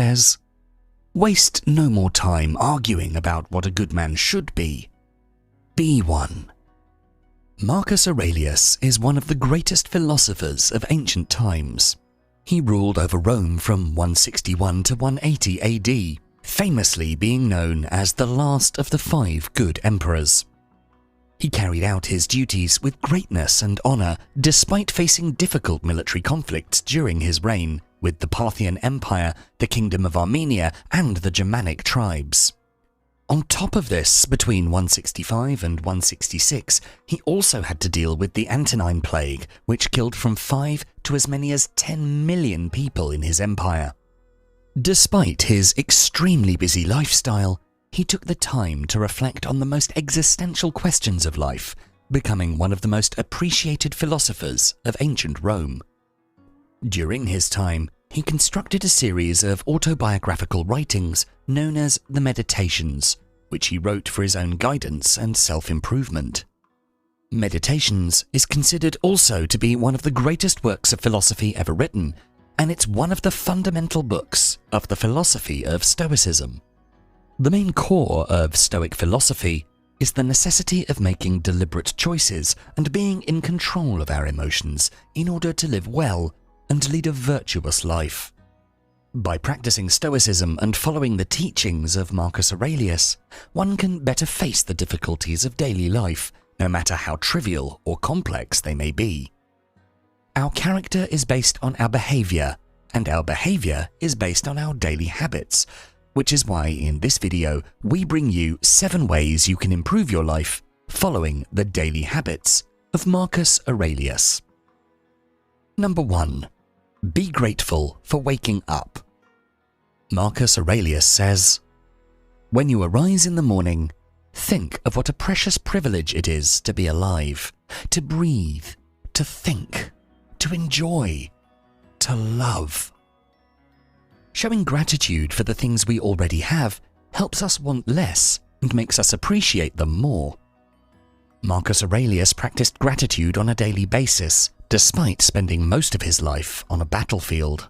says, "Waste no more time arguing about what a good man should be. Be one." Marcus Aurelius is one of the greatest philosophers of ancient times. He ruled over Rome from 161 to 180 AD, famously being known as the last of the 5 good emperors. He carried out his duties with greatness and honour despite facing difficult military conflicts during his reign with the Parthian Empire, the Kingdom of Armenia and the Germanic tribes. On top of this, between 165 and 166, he also had to deal with the Antonine Plague, which killed from 5 to as many as 10 million people in his empire. Despite his extremely busy lifestyle, he took the time to reflect on the most existential questions of life, becoming one of the most appreciated philosophers of ancient Rome. During his time, he constructed a series of autobiographical writings known as the Meditations, which he wrote for his own guidance and self-improvement. Meditations is considered also to be one of the greatest works of philosophy ever written, and it's one of the fundamental books of the philosophy of Stoicism. The main core of Stoic philosophy is the necessity of making deliberate choices and being in control of our emotions in order to live well and lead a virtuous life. By practicing Stoicism and following the teachings of Marcus Aurelius, one can better face the difficulties of daily life, no matter how trivial or complex they may be. Our character is based on our behaviour, and our behaviour is based on our daily habits, which is why in this video we bring you 7 ways you can improve your life following the daily habits of Marcus Aurelius. Number 1. Be grateful for waking up. Marcus Aurelius says, "When you arise in the morning, think of what a precious privilege it is to be alive, to breathe, to think, to enjoy, to love." Showing gratitude for the things we already have helps us want less and makes us appreciate them more. Marcus Aurelius practiced gratitude on a daily basis, despite spending most of his life on a battlefield.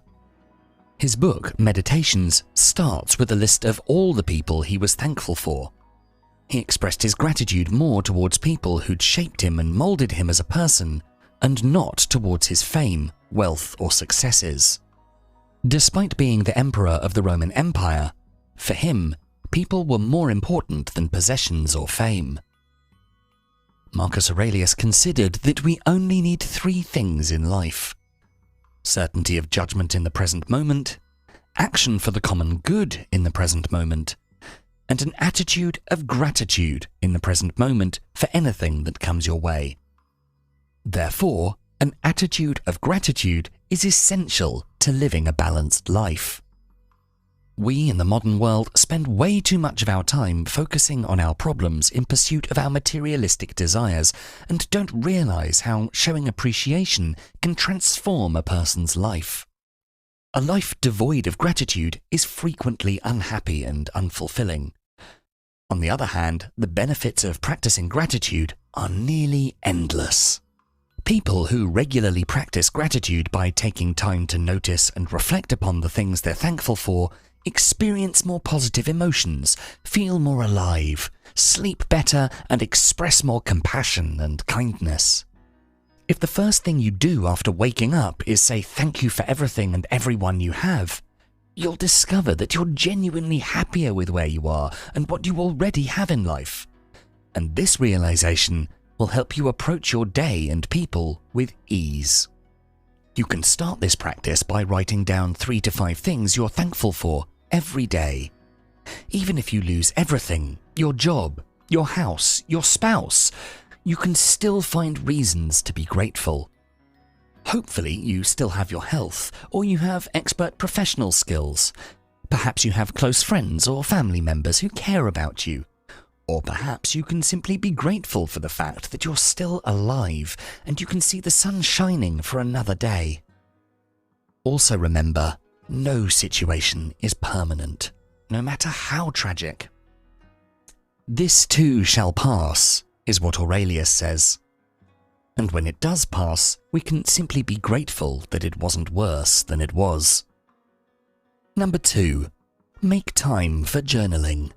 His book, Meditations, starts with a list of all the people he was thankful for. He expressed his gratitude more towards people who'd shaped him and moulded him as a person, and not towards his fame, wealth, or successes. Despite being the emperor of the Roman Empire, for him, people were more important than possessions or fame. Marcus Aurelius considered that we only need 3 things in life: certainty of judgment in the present moment, action for the common good in the present moment, and an attitude of gratitude in the present moment for anything that comes your way. Therefore, an attitude of gratitude is essential to living a balanced life. We in the modern world spend way too much of our time focusing on our problems in pursuit of our materialistic desires and don't realize how showing appreciation can transform a person's life. A life devoid of gratitude is frequently unhappy and unfulfilling. On the other hand, the benefits of practicing gratitude are nearly endless. People who regularly practice gratitude by taking time to notice and reflect upon the things they're thankful for experience more positive emotions, feel more alive, sleep better, and express more compassion and kindness. If the first thing you do after waking up is say thank you for everything and everyone you have, you'll discover that you're genuinely happier with where you are and what you already have in life. And this realization will help you approach your day and people with ease. You can start this practice by writing down 3 to 5 things you're thankful for every day. Even if you lose everything, your job, your house, your spouse, you can still find reasons to be grateful. Hopefully you still have your health, or you have expert professional skills. Perhaps you have close friends or family members who care about you. Or perhaps you can simply be grateful for the fact that you're still alive and you can see the sun shining for another day. Also remember, no situation is permanent, no matter how tragic. This too shall pass, is what Aurelius says. And when it does pass, we can simply be grateful that it wasn't worse than it was. Number 2. Make time for journaling.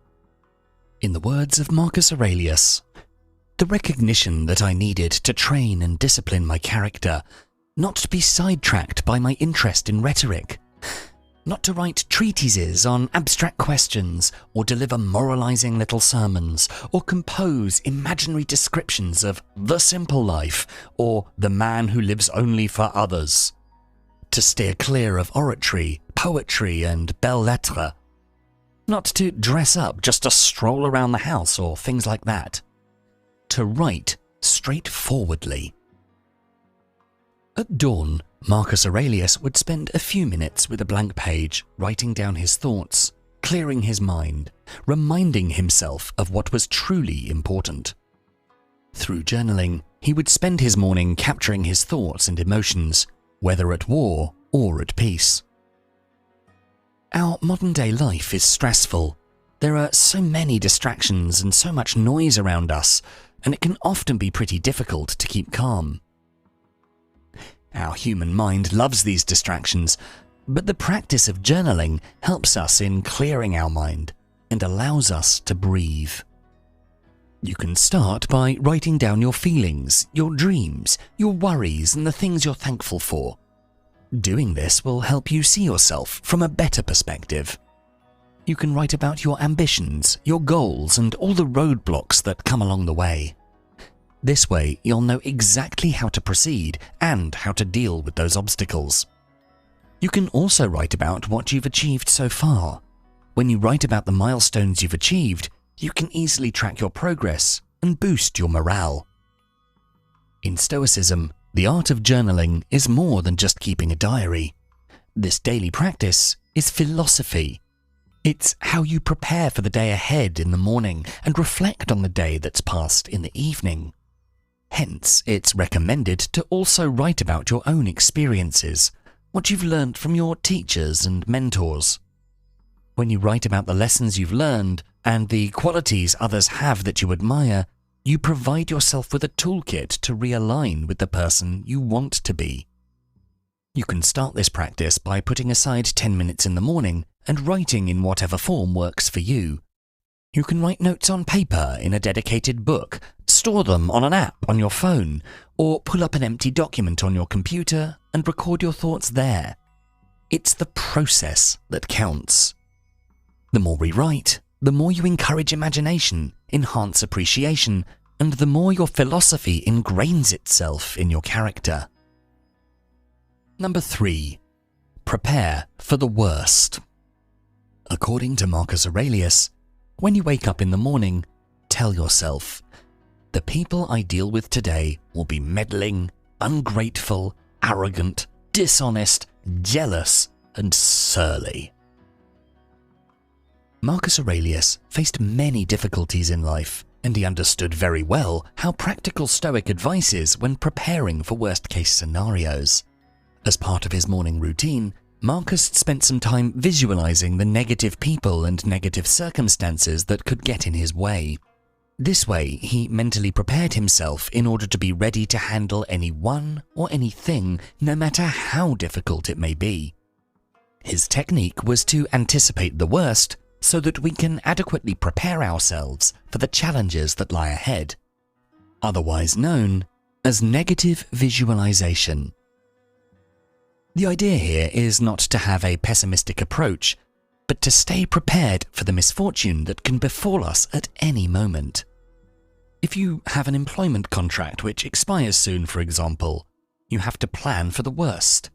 In the words of Marcus Aurelius, the recognition that I needed to train and discipline my character, not to be sidetracked by my interest in rhetoric, not to write treatises on abstract questions or deliver moralizing little sermons or compose imaginary descriptions of the simple life or the man who lives only for others, to steer clear of oratory, poetry and belles lettres, not to dress up just to stroll around the house or things like that, to write straightforwardly. At dawn, Marcus Aurelius would spend a few minutes with a blank page, writing down his thoughts, clearing his mind, reminding himself of what was truly important. Through journaling, he would spend his morning capturing his thoughts and emotions, whether at war or at peace. Our modern-day life is stressful. There are so many distractions and so much noise around us, and it can often be pretty difficult to keep calm. Our human mind loves these distractions, but the practice of journaling helps us in clearing our mind and allows us to breathe. You can start by writing down your feelings, your dreams, your worries, and the things you're thankful for. Doing this will help you see yourself from a better perspective. You can write about your ambitions, your goals, and all the roadblocks that come along the way. This way, you'll know exactly how to proceed and how to deal with those obstacles. You can also write about what you've achieved so far. When you write about the milestones you've achieved, you can easily track your progress and boost your morale. In Stoicism, the art of journaling is more than just keeping a diary. This daily practice is philosophy. It's how you prepare for the day ahead in the morning and reflect on the day that's passed in the evening. Hence, it's recommended to also write about your own experiences, what you've learned from your teachers and mentors. When you write about the lessons you've learned and the qualities others have that you admire, you provide yourself with a toolkit to realign with the person you want to be. You can start this practice by putting aside 10 minutes in the morning and writing in whatever form works for you. You can write notes on paper in a dedicated book, store them on an app on your phone, or pull up an empty document on your computer and record your thoughts there. It's the process that counts. The more we write, the more you encourage imagination, enhance appreciation, and the more your philosophy ingrains itself in your character. Number 3. Prepare for the worst. According to Marcus Aurelius, when you wake up in the morning, tell yourself, the people I deal with today will be meddling, ungrateful, arrogant, dishonest, jealous, and surly. Marcus Aurelius faced many difficulties in life, and he understood very well how practical Stoic advice is when preparing for worst-case scenarios. As part of his morning routine, Marcus spent some time visualizing the negative people and negative circumstances that could get in his way. This way, he mentally prepared himself in order to be ready to handle anyone or anything, no matter how difficult it may be. His technique was to anticipate the worst so that we can adequately prepare ourselves for the challenges that lie ahead, otherwise known as negative visualization. The idea here is not to have a pessimistic approach, but to stay prepared for the misfortune that can befall us at any moment. If you have an employment contract which expires soon, for example, you have to plan for the worst.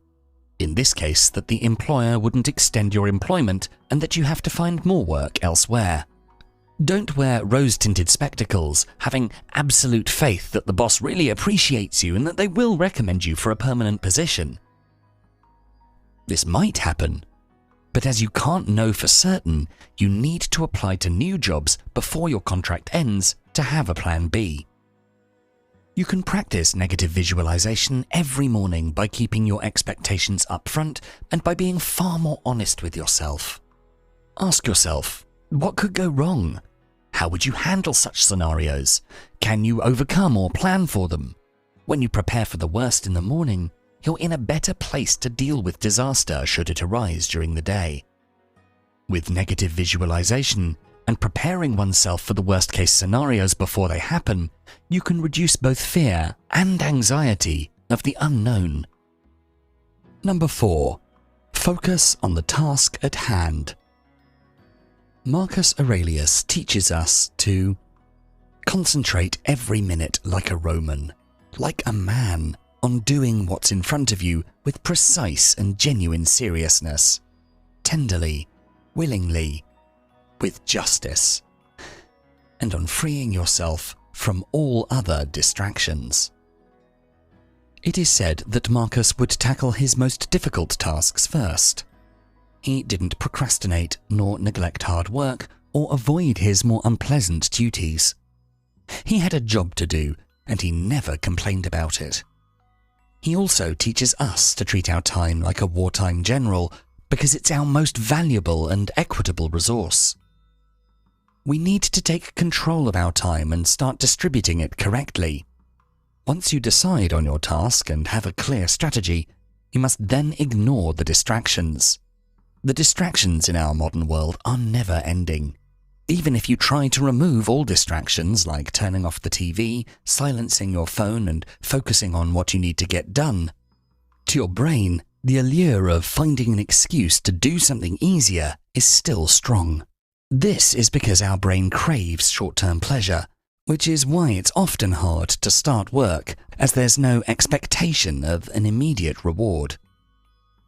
In this case, that the employer wouldn't extend your employment and that you have to find more work elsewhere. Don't wear rose-tinted spectacles, having absolute faith that the boss really appreciates you and that they will recommend you for a permanent position. This might happen, but as you can't know for certain, you need to apply to new jobs before your contract ends to have a plan B. You can practice negative visualization every morning by keeping your expectations up front and by being far more honest with yourself. Ask yourself, what could go wrong? How would you handle such scenarios? Can you overcome or plan for them? When you prepare for the worst in the morning, you're in a better place to deal with disaster should it arise during the day. With negative visualization and preparing oneself for the worst-case scenarios before they happen, you can reduce both fear and anxiety of the unknown. Number 4. Focus on the task at hand. Marcus Aurelius teaches us to concentrate every minute like a Roman, like a man, on doing what's in front of you with precise and genuine seriousness, tenderly, willingly, with justice, and on freeing yourself from all other distractions. It is said that Marcus would tackle his most difficult tasks first. He didn't procrastinate nor neglect hard work or avoid his more unpleasant duties. He had a job to do, and he never complained about it. He also teaches us to treat our time like a wartime general because it's our most valuable and equitable resource. We need to take control of our time and start distributing it correctly. Once you decide on your task and have a clear strategy, you must then ignore the distractions. The distractions in our modern world are never ending. Even if you try to remove all distractions like turning off the TV, silencing your phone and focusing on what you need to get done, to your brain, the allure of finding an excuse to do something easier is still strong. This is because our brain craves short-term pleasure, which is why it's often hard to start work, as there's no expectation of an immediate reward.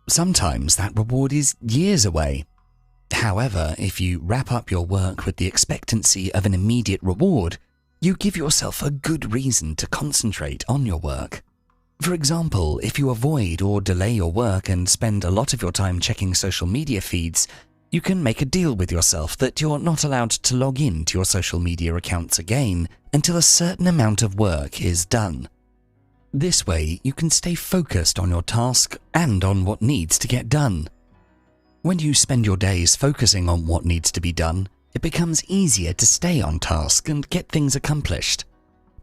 Sometimes that reward is years away. However, if you wrap up your work with the expectancy of an immediate reward, you give yourself a good reason to concentrate on your work. For example, if you avoid or delay your work and spend a lot of your time checking social media feeds, you can make a deal with yourself that you're not allowed to log in to your social media accounts again until a certain amount of work is done. This way, you can stay focused on your task and on what needs to get done. When you spend your days focusing on what needs to be done, it becomes easier to stay on task and get things accomplished.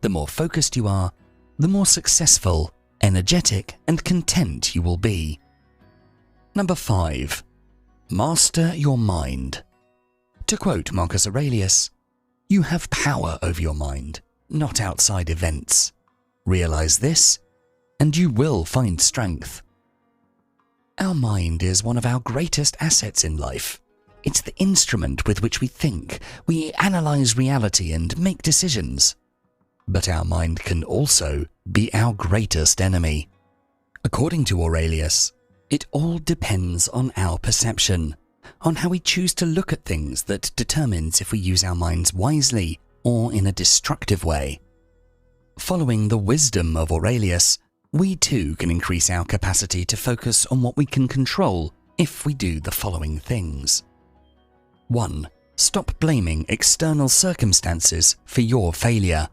The more focused you are, the more successful, energetic, and content you will be. Number 5. Master your mind. To quote Marcus Aurelius, "You have power over your mind, not outside events. Realize this, and you will find strength." Our mind is one of our greatest assets in life. It's the instrument with which we think, we analyze reality and make decisions. But our mind can also be our greatest enemy. According to Aurelius, it all depends on our perception, on how we choose to look at things that determines if we use our minds wisely or in a destructive way. Following the wisdom of Aurelius, we too can increase our capacity to focus on what we can control if we do the following things. 1. Stop blaming external circumstances for your failure.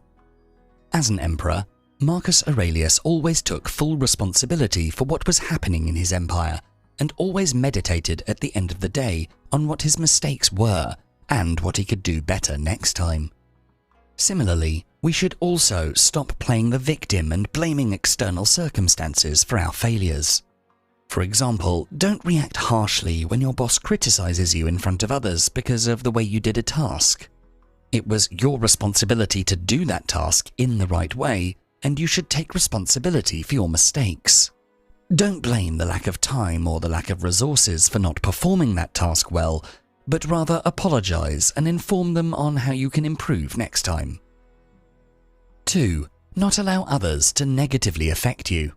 As an emperor, Marcus Aurelius always took full responsibility for what was happening in his empire and always meditated at the end of the day on what his mistakes were and what he could do better next time. Similarly, we should also stop playing the victim and blaming external circumstances for our failures. For example, don't react harshly when your boss criticizes you in front of others because of the way you did a task. It was your responsibility to do that task in the right way, and you should take responsibility for your mistakes. Don't blame the lack of time or the lack of resources for not performing that task well, but rather apologize and inform them on how you can improve next time. 2. Not allow others to negatively affect you.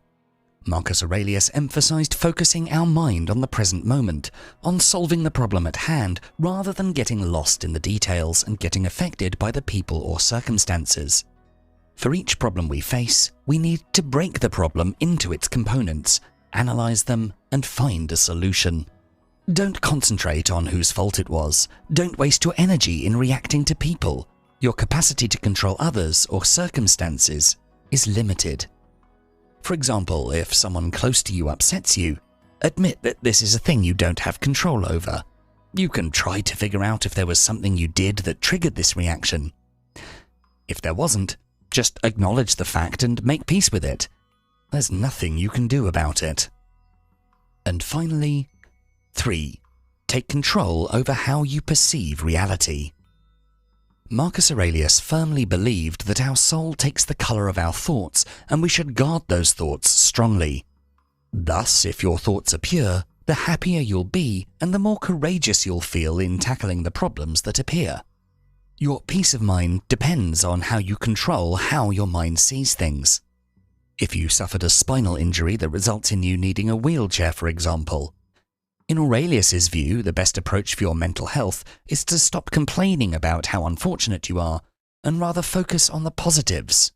Marcus Aurelius emphasized focusing our mind on the present moment, on solving the problem at hand, rather than getting lost in the details and getting affected by the people or circumstances. For each problem we face, we need to break the problem into its components, analyze them, and find a solution. Don't concentrate on whose fault it was. Don't waste your energy in reacting to people. Your capacity to control others or circumstances is limited. For example, if someone close to you upsets you, admit that this is a thing you don't have control over. You can try to figure out if there was something you did that triggered this reaction. If there wasn't, just acknowledge the fact and make peace with it. There's nothing you can do about it. And finally, 3. take control over how you perceive reality. Marcus Aurelius firmly believed that our soul takes the colour of our thoughts, and we should guard those thoughts strongly. Thus, if your thoughts are pure, the happier you'll be and the more courageous you'll feel in tackling the problems that appear. Your peace of mind depends on how you control how your mind sees things. If you suffered a spinal injury that results in you needing a wheelchair, for example, in Aurelius's view, the best approach for your mental health is to stop complaining about how unfortunate you are and rather focus on the positives.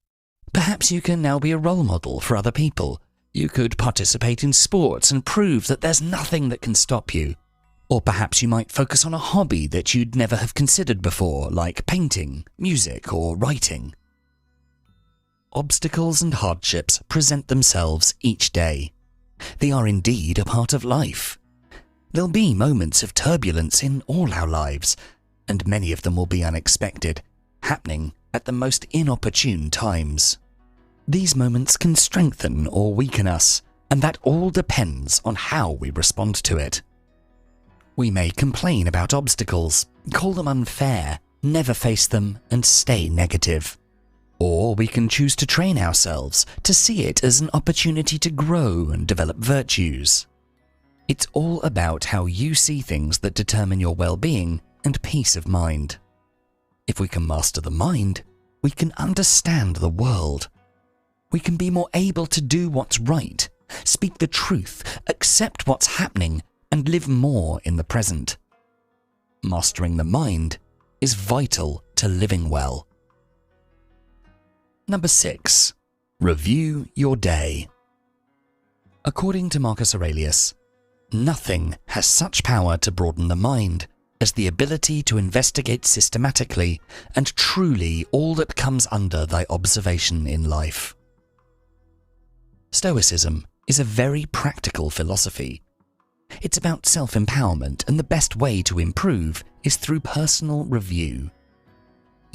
Perhaps you can now be a role model for other people. You could participate in sports and prove that there's nothing that can stop you. Or perhaps you might focus on a hobby that you'd never have considered before, like painting, music, or writing. Obstacles and hardships present themselves each day. They are indeed a part of life. There'll be moments of turbulence in all our lives, and many of them will be unexpected, happening at the most inopportune times. These moments can strengthen or weaken us, and that all depends on how we respond to it. We may complain about obstacles, call them unfair, never face them, and stay negative. Or we can choose to train ourselves to see it as an opportunity to grow and develop virtues. It's all about how you see things that determine your well-being and peace of mind. If we can master the mind, we can understand the world. We can be more able to do what's right, speak the truth, accept what's happening, and live more in the present. Mastering the mind is vital to living well. Number 6. Review your day. According to Marcus Aurelius, nothing has such power to broaden the mind as the ability to investigate systematically and truly all that comes under thy observation in life. Stoicism is a very practical philosophy. It's about self-empowerment, and the best way to improve is through personal review.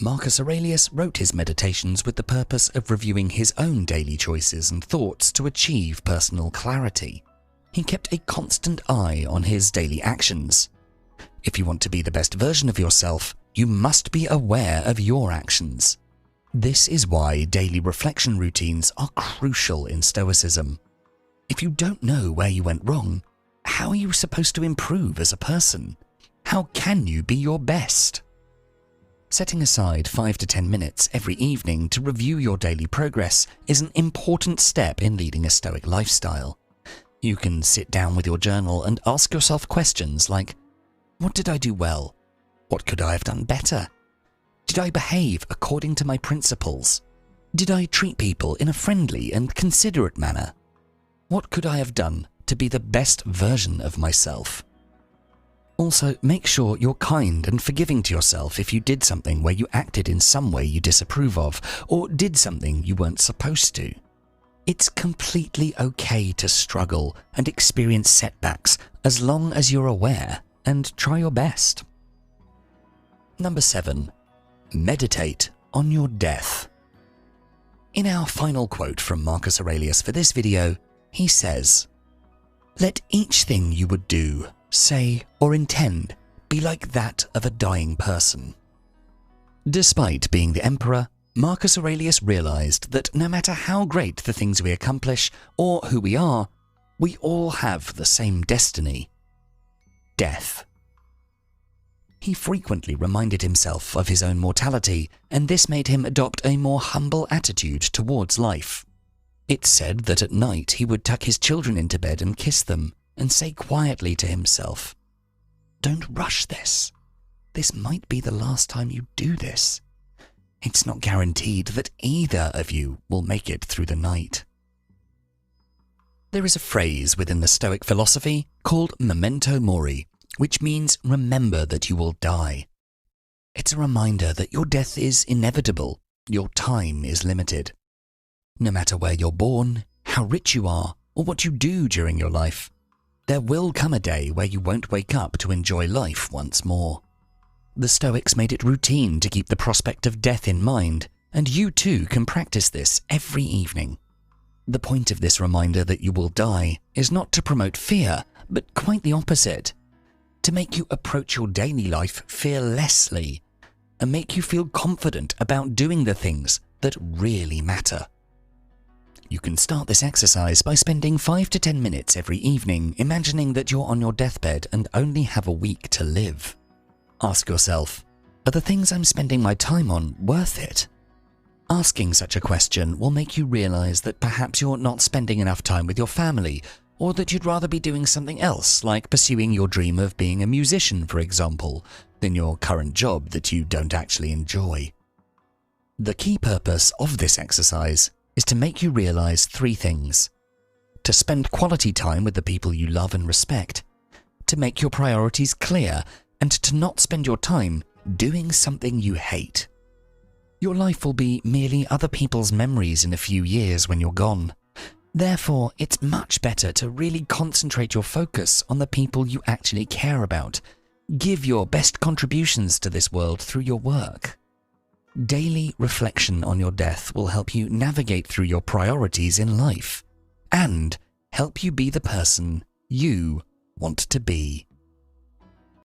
Marcus Aurelius wrote his meditations with the purpose of reviewing his own daily choices and thoughts to achieve personal clarity. He kept a constant eye on his daily actions. If you want to be the best version of yourself, you must be aware of your actions. This is why daily reflection routines are crucial in Stoicism. If you don't know where you went wrong, how are you supposed to improve as a person? How can you be your best? Setting aside 5 to 10 minutes every evening to review your daily progress is an important step in leading a Stoic lifestyle. You can sit down with your journal and ask yourself questions like, what did I do well? What could I have done better? Did I behave according to my principles? Did I treat people in a friendly and considerate manner? What could I have done to be the best version of myself? Also, make sure you're kind and forgiving to yourself if you did something where you acted in some way you disapprove of, or did something you weren't supposed to. It's completely okay to struggle and experience setbacks as long as you're aware and try your best. Number 7. Meditate on your death. In our final quote from Marcus Aurelius for this video, he says, "Let each thing you would do, say, or intend be like that of a dying person." Despite being the emperor, Marcus Aurelius realized that no matter how great the things we accomplish or who we are, we all have the same destiny: death. He frequently reminded himself of his own mortality, and this made him adopt a more humble attitude towards life. It's said that at night he would tuck his children into bed and kiss them, and say quietly to himself, "Don't rush this. This might be the last time you do this. It's not guaranteed that either of you will make it through the night." There is a phrase within the Stoic philosophy called memento mori, which means remember that you will die. It's a reminder that your death is inevitable, your time is limited. No matter where you're born, how rich you are, or what you do during your life, there will come a day where you won't wake up to enjoy life once more. The Stoics made it routine to keep the prospect of death in mind, and you too can practice this every evening. The point of this reminder that you will die is not to promote fear, but quite the opposite. to make you approach your daily life fearlessly and make you feel confident about doing the things that really matter. You can start this exercise by spending 5 to 10 minutes every evening imagining that you're on your deathbed and only have a week to live. Ask yourself, are the things I'm spending my time on worth it? Asking such a question will make you realize that perhaps you're not spending enough time with your family, or that you'd rather be doing something else, like pursuing your dream of being a musician, for example, than your current job that you don't actually enjoy. The key purpose of this exercise is to make you realize 3 things: to spend quality time with the people you love and respect, to make your priorities clear, and to not spend your time doing something you hate. Your life will be merely other people's memories in a few years when you're gone. Therefore, it's much better to really concentrate your focus on the people you actually care about. Give your best contributions to this world through your work. Daily reflection on your death will help you navigate through your priorities in life and help you be the person you want to be.